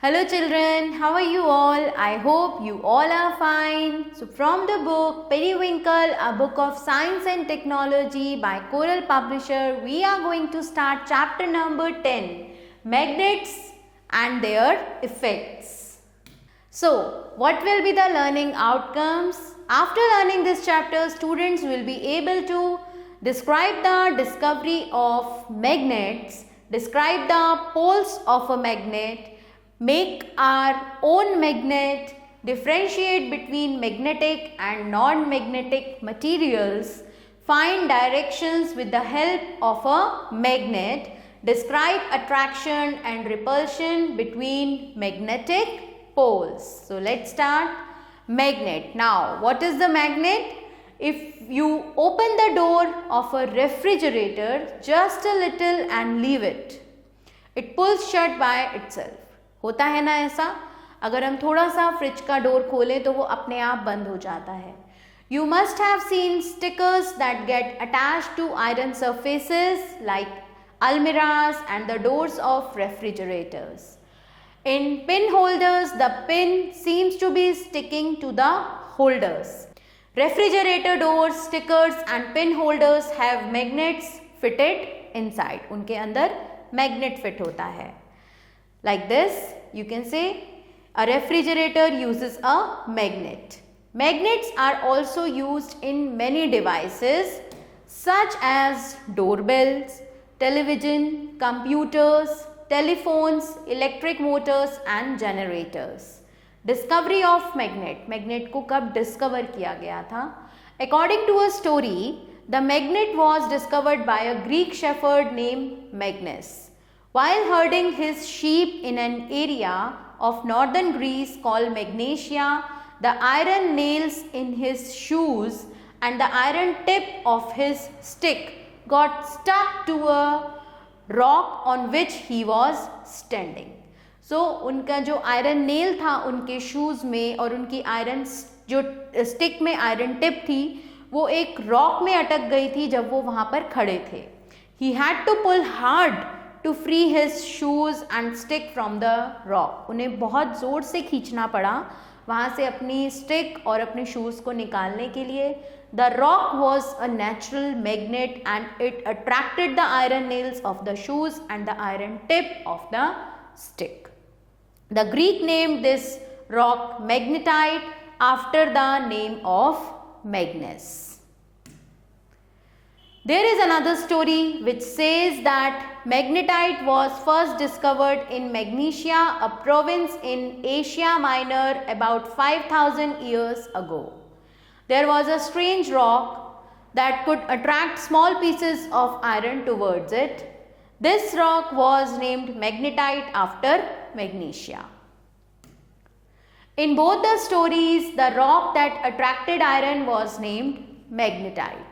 Hello children, how are you all? I hope you all are fine. So from the book Periwinkle, a book of science and technology by Coral Publisher, we are going to start chapter number 10, Magnets and their effects. So what will be the learning outcomes? After learning this chapter, students will be able to describe the discovery of magnets, describe the poles of a magnet, make our own magnet, differentiate between magnetic and non-magnetic materials, find directions with the help of a magnet, describe attraction and repulsion between magnetic poles. So let's start. Magnet. Now, what is the magnet? If you open the door of a refrigerator just a little and leave it, it pulls shut by itself. होता है ना ऐसा? अगर हम थोड़ा सा fridge का door खोलें तो वो अपने आप बंद हो जाता है. You must have seen stickers that get attached to iron surfaces like almirahs and the doors of refrigerators. In pin holders, the pin seems to be sticking to the holders. Refrigerator doors, stickers and pin holders have magnets fitted inside. उनके अंदर magnet fit होता है. Like this, you can say a refrigerator uses a magnet. Magnets are also used in many devices such as doorbells, television, computers, telephones, electric motors and generators. Discovery of magnet. Magnet को कब discover किया गया था? According to a story, the magnet was discovered by a Greek shepherd named Magnus. While herding his sheep in an area of northern Greece called Magnesia, the iron nails in his shoes and the iron tip of his stick got stuck to a rock on which he was standing. So, उनका जो iron nail था उनके shoes में और उनकी iron जो stick में iron tip थी वो एक rock में अटक गई थी जब वो वहाँ पर खड़े थे. He had to pull hard to free his shoes and stick from the rock. उन्हें बहुत ज़ोर से खींचना पड़ा वहाँ से अपनी stick और अपने shoes को निकालने के लिए. The rock was a natural magnet and it attracted the iron nails of the shoes and the iron tip of the stick. The Greek named this rock magnetite after the name of Magnus. There is another story which says that magnetite was first discovered in Magnesia, a province in Asia Minor about 5,000 years ago. There was a strange rock that could attract small pieces of iron towards it. This rock was named magnetite after Magnesia. In both the stories, the rock that attracted iron was named magnetite.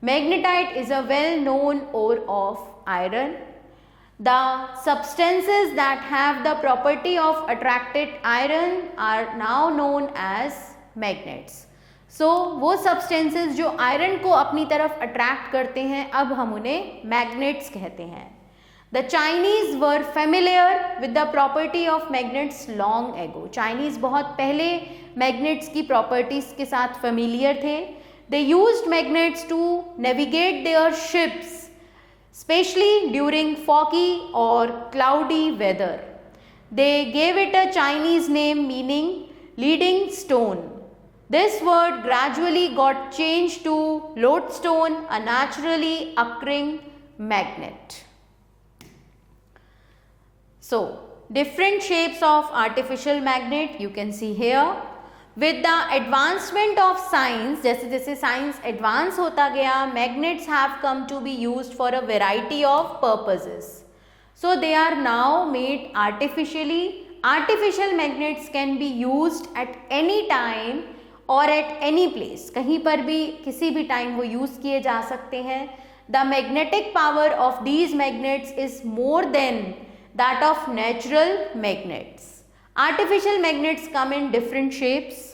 Magnetite is a well-known ore of iron. The substances that have the property of attracted iron are now known as magnets. So, वो substances जो iron को अपनी तरफ attract करते हैं अब हम उन्हें magnets कहते हैं. The Chinese were familiar with the property of magnets long ago. Chinese बहुत पहले magnets की properties के साथ familiar थे. They used magnets to navigate their ships, especially during foggy or cloudy weather. They gave it a Chinese name meaning leading stone. This word gradually got changed to lodestone, a naturally occurring magnet. So, different shapes of artificial magnet you can see here. With the advancement of science, जैसे जैसे science advance होता गया, magnets have come to be used for a variety of purposes. So they are now made artificially. Artificial magnets can be used at any time or at any place. कहीं पर भी किसी भी time वो use किए जा सकते हैं. The magnetic power of these magnets is more than that of natural magnets. Artificial magnets come in different shapes.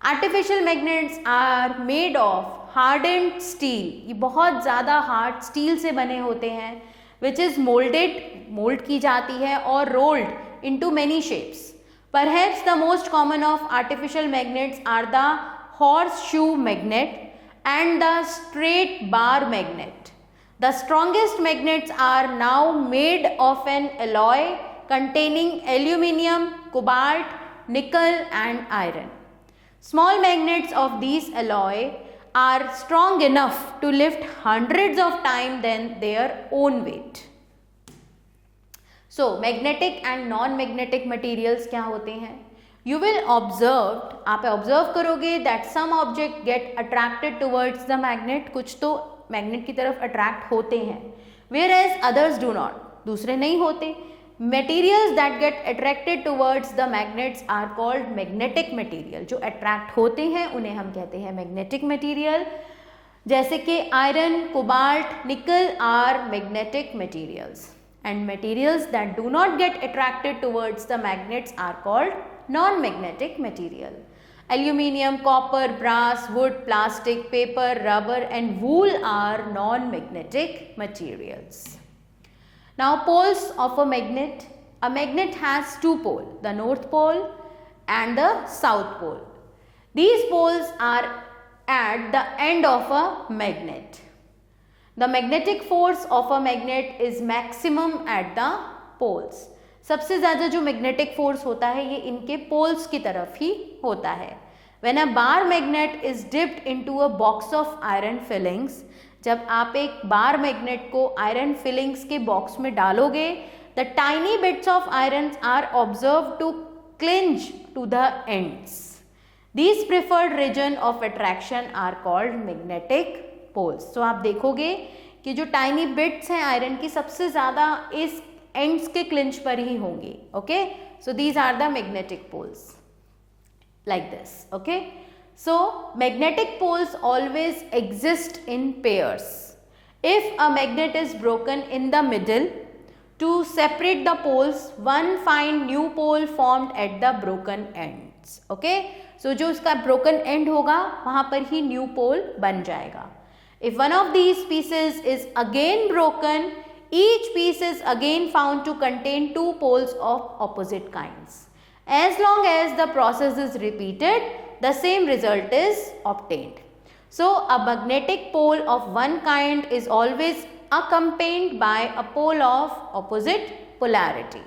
Artificial magnets are made of hardened steel. ये बहुत ज़्यादा hard steel से बने होते हैं which is molded, mold की जाती है और rolled into many shapes. Perhaps the most common of artificial magnets are the horseshoe magnet and the straight bar magnet. The strongest magnets are now made of an alloy containing aluminium, cobalt, nickel and iron. Small magnets of these alloy are strong enough to lift hundreds of times than their own weight. So, magnetic and non-magnetic materials क्या होते हैं? You will observe, आप observe करोगे that some object get attracted towards the magnet, कुछ तो magnet की तरफ attract होते हैं, whereas others do not, दूसरे नहीं होते. Materials that get attracted towards the magnets are called magnetic material. जो attract होते हैं उन्हें हम कहते हैं magnetic material. जैसे कि iron, cobalt, nickel are magnetic materials. And materials that do not get attracted towards the magnets are called non-magnetic material. Aluminium, copper, brass, wood, plastic, paper, rubber and wool are non-magnetic materials. Now, poles of a magnet. A magnet has two poles, the north pole and the south pole. These poles are at the end of a magnet. The magnetic force of a magnet is maximum at the poles. सबसे ज़्यादा जो magnetic force होता है ये इनके poles की तरफ ही होता है. When a bar magnet is dipped into a box of iron fillings, जब आप एक बार मैग्नेट को आयरन फिलिंग्स के बॉक्स में डालोगे, the tiny bits of irons are observed to clinch to the ends. These preferred region of attraction are called magnetic poles. तो आप देखोगे कि जो टाइनी बिट्स हैं आयरन की सबसे ज़्यादा इस एंड्स के क्लिंच पर ही होंगी. Okay, so these are the magnetic poles like this. Okay, so magnetic poles always exist in pairs. If a magnet is broken in the middle, to separate the poles, one find new pole formed at the broken ends. Okay, so जो उसका broken end होगा वहाँ पर ही new pole बन जाएगा. If one of these pieces is again broken, each piece is again found to contain two poles of opposite kinds. As long as the process is repeated, the same result is obtained. So, a magnetic pole of one kind is always accompanied by a pole of opposite polarity.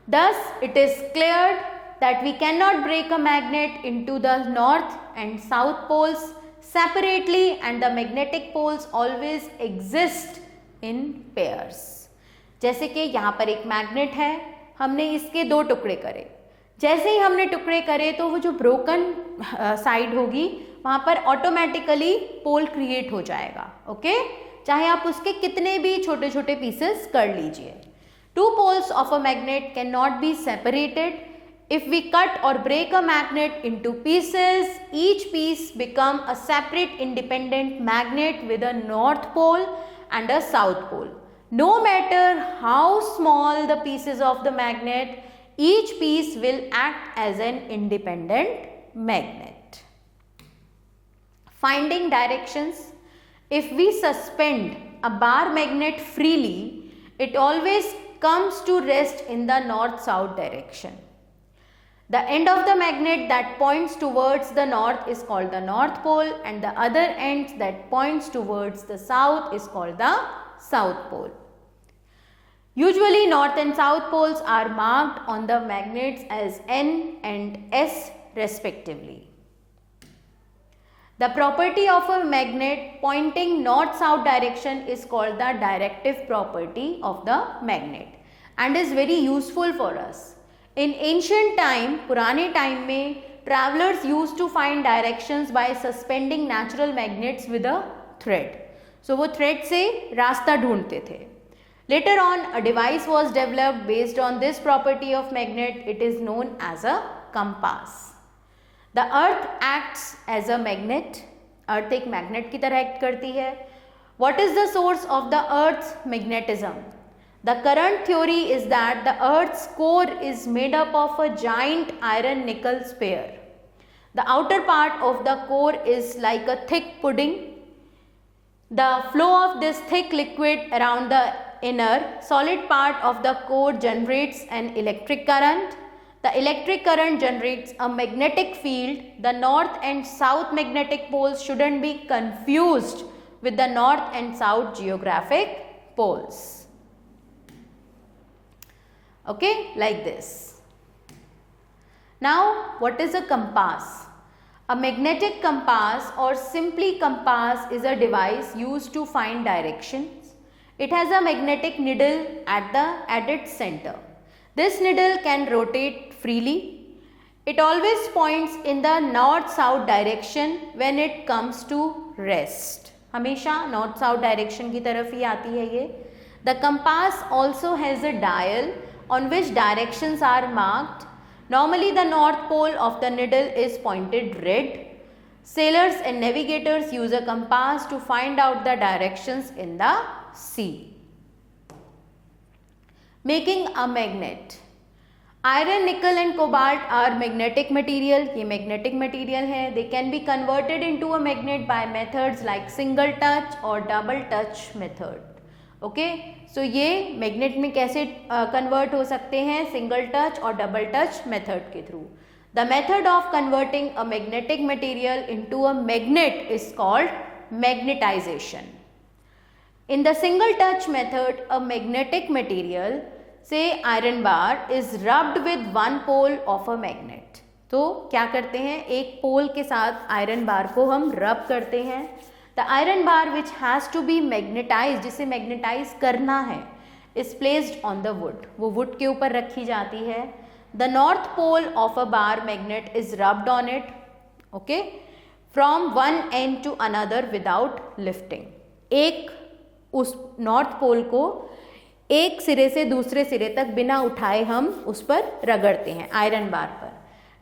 Thus, it is clear that we cannot break a magnet into the north and south poles separately, and the magnetic poles always exist in pairs. जैसे कि यहाँ पर एक magnet है, हमने इसके दो टुकड़े करे, जैसे ही हमने टुकड़े करे तो वो जो ब्रोकन साइड होगी वहाँ पर ऑटोमेटिकली पोल क्रिएट हो जाएगा. ओके, चाहे आप उसके कितने भी छोटे छोटे पीसेस कर लीजिए. Two poles of a magnet can not be separated. If we cut or break a magnet into pieces, each piece become a separate independent magnet with a north pole and a south pole. No matter how small the pieces of the magnet, each piece will act as an independent magnet. Finding directions. If we suspend a bar magnet freely, it always comes to rest in the north-south direction. The end of the magnet that points towards the north is called the north pole, and the other end that points towards the south is called the south pole. Usually north and south poles are marked on the magnets as N and S respectively. The property of a magnet pointing north-south direction is called the directive property of the magnet and is very useful for us. In ancient time, पुराने time में travelers used to find directions by suspending natural magnets with a thread. So वो thread से रास्ता ढूंढते थे. Later on, a device was developed based on this property of magnet. It is known as a compass. The earth acts as a magnet. Earth एक magnet की तरह act करती है. What is the source of the earth's magnetism? The current theory is that the earth's core is made up of a giant iron nickel sphere. The outer part of the core is like a thick pudding. The flow of this thick liquid around the inner solid part of the core generates an electric current. The electric current generates a magnetic field. The north and south magnetic poles shouldn't be confused with the north and south geographic poles. Okay, like this. Now, what is a compass? A magnetic compass or simply compass is a device used to find directions. It has a magnetic needle at its center. This needle can rotate freely. It always points in the north-south direction when it comes to rest. हमेशा north-south direction की तरफ ही आती है ये. The compass also has a dial on which directions are marked. Normally the north pole of the needle is pointed red. Sailors and navigators use a compass to find out the directions in the sea. Making a magnet. Iron, nickel and cobalt are magnetic material. ये magnetic material है. They can be converted into a magnet by methods like single touch or double touch method. Okay so ये magnet में कैसे convert हो सकते हैं? Single touch और double touch method के through. The method of converting a magnetic material into a magnet is called magnetization. In the single touch method a magnetic material से iron bar is rubbed with one pole of a magnet. तो क्या करते हैं? एक पोल के साथ iron bar को हम रब करते हैं. The iron bar which has to be magnetized, जिसे मैग्नेटाइज करना है, is placed on the wood. वो wood के ऊपर रखी जाती है. The north pole of a bar magnet is rubbed on it, okay, from one end to another without lifting. एक उस north pole को एक सिरे से दूसरे सिरे तक बिना उठाए हम उस पर रगड़ते हैं आयरन बार पर.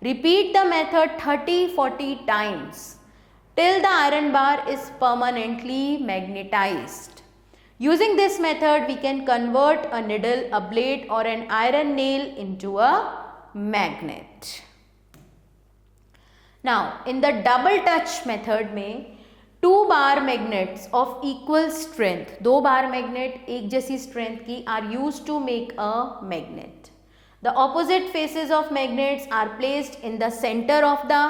Repeat the method 30-40 times. Till the iron bar is permanently magnetized. Using this method, we can convert a needle, a blade or an iron nail into a magnet. Now, in the double touch method में two bar magnets of equal strength, दो बार magnet एक जैसी strength की are used to make a magnet. The opposite faces of magnets are placed in the center of the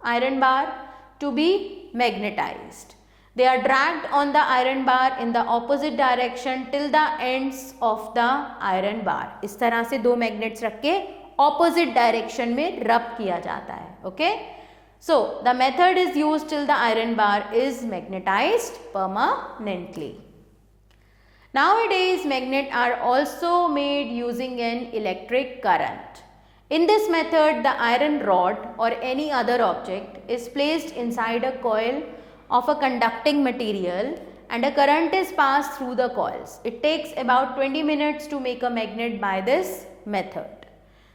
iron bar to be magnetized. They are dragged on the iron bar in the opposite direction till the ends of the iron bar. इस तरह से दो magnets रख के opposite direction में rub किया जाता है. Okay? So, the method is used till the iron bar is magnetized permanently. Nowadays, magnets are also made using an electric current. In this method, the iron rod or any other object is placed inside a coil of a conducting material and a current is passed through the coils. It takes about 20 minutes to make a magnet by this method.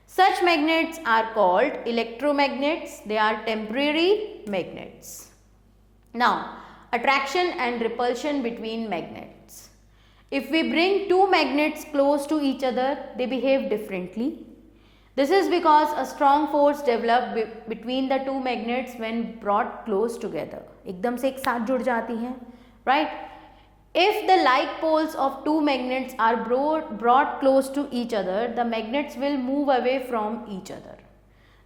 Such magnets are called electromagnets. They are temporary magnets. Now, attraction and repulsion between magnets. If we bring two magnets close to each other, they behave differently. This is because a strong force developed between the two magnets when brought close together. एकदम से एक साथ जुड़ जाती हैं, right? If the like poles of two magnets are brought close to each other, the magnets will move away from each other.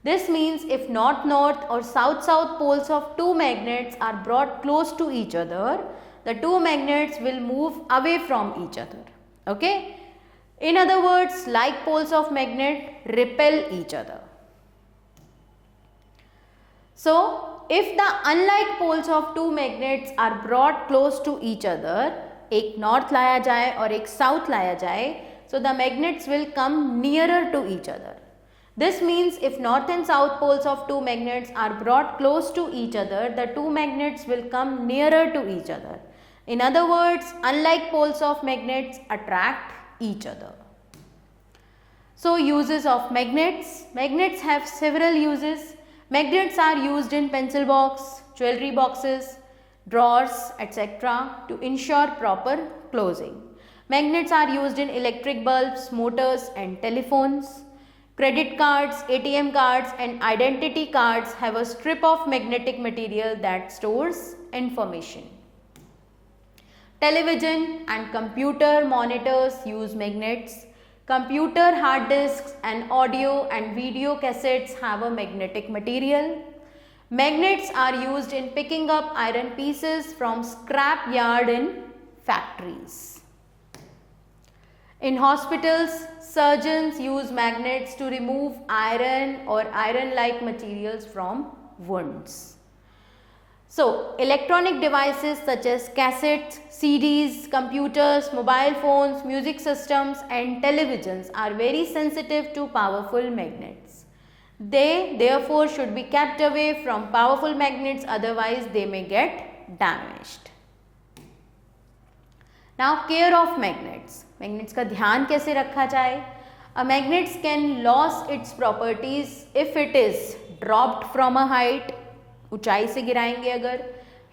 This means if north-north or south-south poles of two magnets are brought close to each other, the two magnets will move away from each other. Okay? In other words, like poles of magnet repel each other. So, if the unlike poles of two magnets are brought close to each other, एक north लाया जाए और एक south लाया जाए, so the magnets will come nearer to each other. This means if north and south poles of two magnets are brought close to each other, the two magnets will come nearer to each other. In other words, unlike poles of magnets attract each other. So, uses of magnets. Magnets have several uses. Magnets are used in pencil box, jewelry boxes, drawers, etc. to ensure proper closing. Magnets are used in electric bulbs, motors and telephones. Credit cards, ATM cards and identity cards have a strip of magnetic material that stores information. Television and computer monitors use magnets. Computer hard disks and audio and video cassettes have a magnetic material. Magnets are used in picking up iron pieces from scrap yard in factories. In hospitals, surgeons use magnets to remove iron or iron-like materials from wounds. So, electronic devices such as cassettes, CDs, computers, mobile phones, music systems and televisions are very sensitive to powerful magnets. They therefore should be kept away from powerful magnets, otherwise they may get damaged. Now, care of magnets. Magnets का ध्यान कैसे रखा जाए? A magnet can lose its properties if it is dropped from a height. ऊंचाई से गिराएंगे अगर,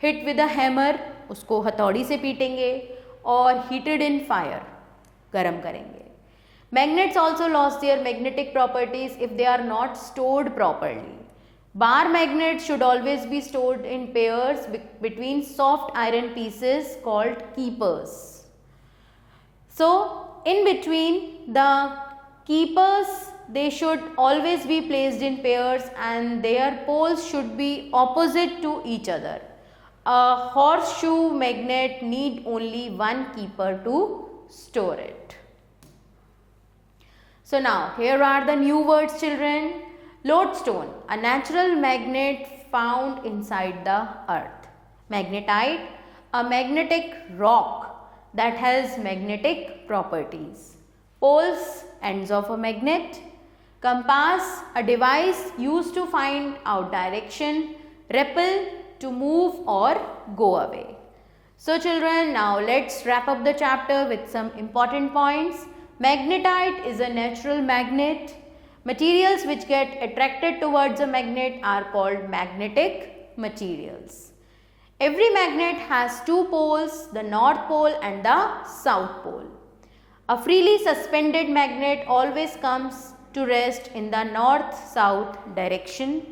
hit with a hammer, उसको हथौड़ी से पीटेंगे, और हीटेड इन फायर, गर्म करेंगे. Magnets also lost their magnetic properties if they are not stored properly. Bar magnets should always be stored in pairs between soft iron pieces called keepers. So, in between the keepers, they should always be placed in pairs and their poles should be opposite to each other. A horseshoe magnet need only one keeper to store it. So now, here are the new words, children. Lodestone, a natural magnet found inside the earth. Magnetite, a magnetic rock that has magnetic properties. Poles, ends of a magnet. Compass, a device used to find out direction. Repel, to move or go away. So children, now let's wrap up the chapter with some important points. Magnetite is a natural magnet. Materials which get attracted towards a magnet are called magnetic materials. Every magnet has two poles, the north pole and the south pole. A freely suspended magnet always comes to rest in the north-south direction.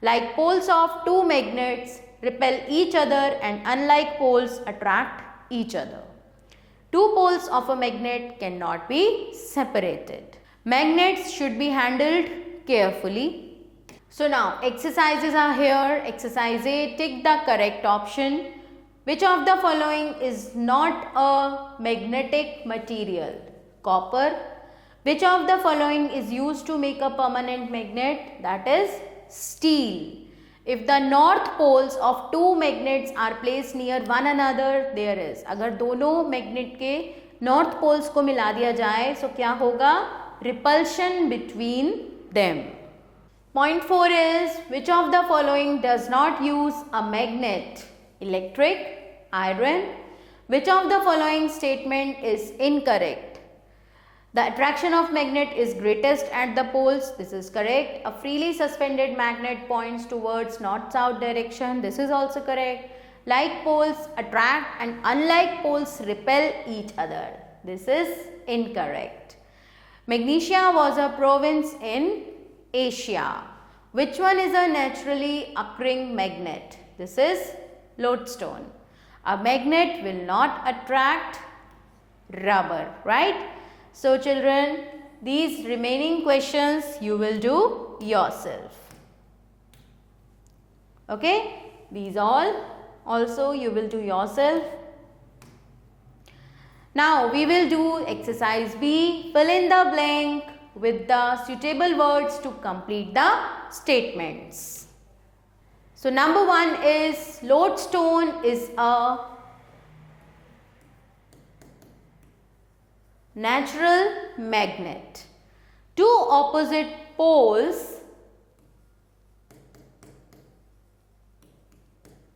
Like poles of two magnets repel each other and unlike poles attract each other. Two poles of a magnet cannot be separated. Magnets should be handled carefully. So now exercises are here. Exercise A, tick the correct option. Which of the following is not a magnetic material? Copper. Which of the following is used to make a permanent magnet? That is steel. If the north poles of two magnets are placed near one another, there is. अगर दोनों magnet के north poles को मिला दिया जाए, so क्या होगा? Repulsion between them. Point 4 is, which of the following does not use a magnet? Electric, iron. Which of the following statement is incorrect? The attraction of magnet is greatest at the poles. This is correct. A freely suspended magnet points towards north-south direction. This is also correct. Like poles attract and unlike poles repel each other. This is incorrect. Magnesia was a province in Asia. Which one is a naturally occurring magnet? This is lodestone. A magnet will not attract rubber, right? So children, these remaining questions you will do yourself. Okay? These all also you will do yourself. Now we will do exercise B. Fill in the blank with the suitable words to complete the statements. So number 1 is lodestone is a natural magnet. Two opposite poles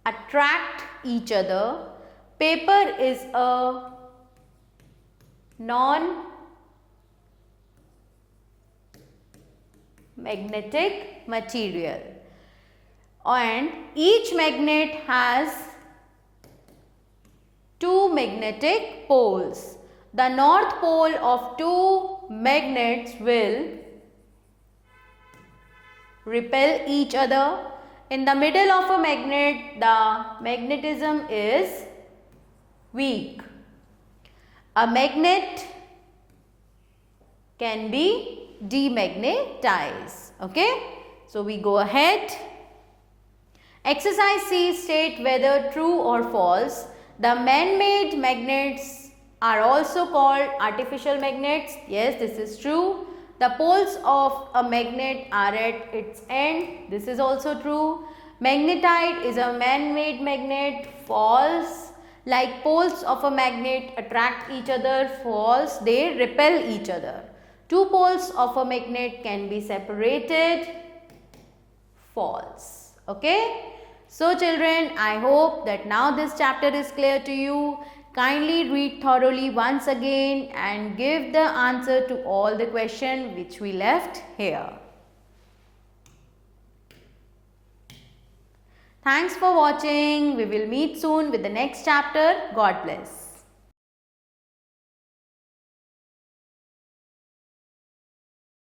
attract each other. Paper is a non-magnetic material and each magnet has two magnetic poles. The north pole of two magnets will repel each other. In the middle of a magnet, the magnetism is weak. A magnet can be demagnetized. Okay. So we go ahead. Exercise C, state whether true or false. The man-made magnets are also called artificial magnets. Yes, this is true. The poles of a magnet are at its end. This is also true. Magnetite is a man-made magnet. False. Like poles of a magnet attract each other. False. They repel each other. Two poles of a magnet can be separated. False. Okay. So children, I hope that now this chapter is clear to you. Kindly read thoroughly once again and give the answer to all the questions which we left here. Thanks for watching. We will meet soon with the next chapter. God bless.